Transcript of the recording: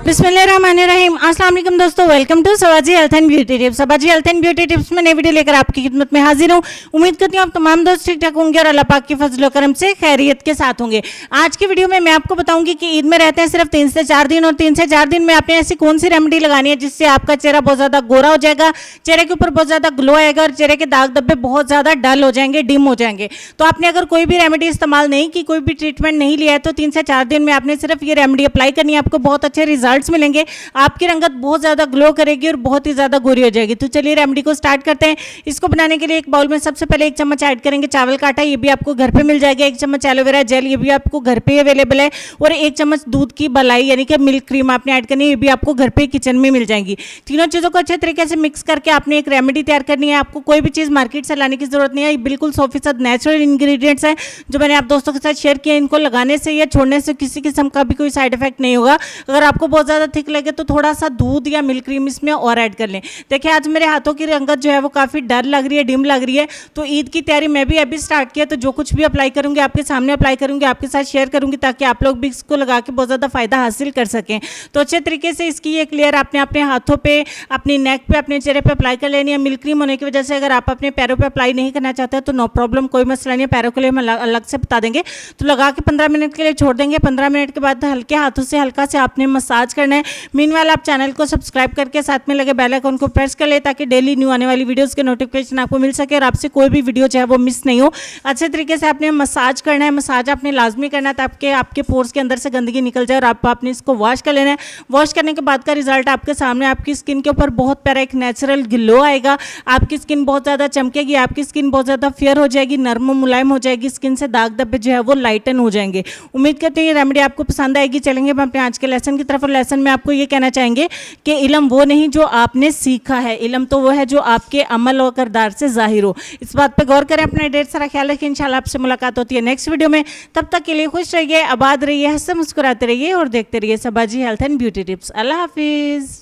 बिस्मिल्लाहिर्रहमानिर्रहीम। अस्सलाम वालेकुम दोस्तों, welcome to Sabaji health and beauty tips. Sabaji health and beauty tips में नई वीडियो लेकर आपकी खिदमत में हाजिर हूँ। उम्मीद करती हूँ आप तमाम दोस्त ठीक ठाक होंगे और अल्लाह पाक के फजल करम से खैरियत के साथ होंगे। आज की वीडियो में मैं आपको बताऊंगी कि ईद में रहते हैं सिर्फ 3 से 4 दिन, और 3 से 4 दिन में आपने ऐसी कौन सी रेमेडी लगानी है जिससे आपका चेहरा बहुत ज्यादा गोरा हो जाएगा, चेहरे के ऊपर बहुत ज्यादा ग्लो आएगा और चेहरे के दाग धब्बे बहुत ज्यादा डल हो जाएंगे, डिम हो जाएंगे। तो आपने अगर कोई भी रेमेडी इस्तेमाल नहीं की, कोई भी ट्रीटमेंट नहीं लिया है, तो 3 से 4 दिन में आपने सिर्फ ये रेमेडी अप्लाई करनी है। आपको बहुत अच्छे रिजल्ट्स मिलेंगे, आपकी रंगत बहुत ज्यादा ग्लो करेगी और बहुत ही ज्यादा गोरी हो जाएगी। तो चलिए रेमेडी को स्टार्ट करते हैं। इसको बनाने के लिए एक बाउल में सबसे पहले 1 चम्मच ऐड करेंगे चावल का आटा, ये भी आपको घर पे मिल जाएगा। 1 चम्मच एलोवेरा जेल, ये भी आपको घर पे अवेलेबल है। और 1 चम्मच दूध की मलाई यानी कि मिल्क क्रीम आपने ऐड करनी है, ये भी आपको घर पे किचन में मिल जाएंगी। तीनों चीजों को अच्छे तरीके से मिक्स करके आपने एक रेमेडी तैयार करनी है। आपको कोई भी चीज मार्केट से लाने की जरूरत नहीं है, बिल्कुल 100% नेचुरल इंग्रेडिएंट्स हैं जो मैंने आप दोस्तों के साथ शेयर किया। इनको लगाने से या छोड़ने से किसी किस्म का भी कोई साइड इफेक्ट नहीं होगा। अगर आपको बहुत ज्यादा थिक लगे तो थोड़ा सा दूध या मिल्क क्रीम इसमें और ऐड कर लें। देखिए आज मेरे हाथों की रंगत जो है वो काफी डल लग रही है, डिम लग रही है। तो ईद की तैयारी मैं भी अभी स्टार्ट किया, तो जो कुछ भी अप्लाई करूंगी आपके सामने अप्लाई करूंगी, आपके साथ शेयर करूंगी, ताकि आप लोग भी इसको लगा के बहुत ज्यादा फायदा हासिल कर सकें। तो अच्छे तरीके से इसकी ये क्लियर आपने अपने हाथों पे, अपनी नेक पे, अपने चेहरे पे अप्लाई कर लेनी है। मिल्क क्रीम होने की वजह से अगर आप अपने पैरों पे अप्लाई नहीं करना चाहते हैं तो नो प्रॉब्लम, कोई मसला नहीं है, पैरों के लिए हम अलग से बता देंगे। तो लगा के 15 मिनट के लिए छोड़ देंगे। 15 मिनट के बाद हल्के हाथों से हल्का से आपने मसाज करना है। मीनवाइल आप चैनल को सब्सक्राइब करके साथ में लगे बेल आइकन को प्रेस कर ले, ताकि डेली न्यू आने वाली वीडियोस के नोटिफिकेशन आपको मिल सके और आपसे कोई भी वीडियो जो है वो मिस नहीं हो। अच्छे तरीके से आपने मसाज करना है। मसाज आपने लाजमी करना है ताकि आपके पोर्स के अंदर से गंदगी निकल जाए, और आपने इसको वॉश कर लेना है। वॉश करने के बाद का रिजल्ट आपके सामने, आपकी स्किन के ऊपर बहुत प्यारा एक नेचुरल ग्लो आएगा। आपकी स्किन बहुत ज़्यादा चमकेगी, आपकी स्किन बहुत ज़्यादा फेयर हो जाएगी, नरम मुलायम हो जाएगी। स्किन से दाग धब्बे जो है वो लाइटन हो जाएंगे। उम्मीद करते हैं ये रेमेडी आपको पसंद आएगी। चलेंगे हम अपने आज के लेसन की तरफ। लेसन में आपको ये कहना चाहेंगे कि इल्म वो नहीं जो आपने सीखा है, इल्म तो वो है जो आपके अमल और किरदार से जाहिर हो। इस बात पे गौर करें, अपना ढेर सारा ख्याल रखें। इंशाल्लाह आपसे मुलाकात होती है नेक्स्ट वीडियो में। तब तक के लिए खुश रहिए, आबाद रहिए, हंसते मुस्कुराते रहिए और देखते रहिए सबाजी हेल्थ एंड ब्यूटी टिप्स। अल्लाह हाफिज़।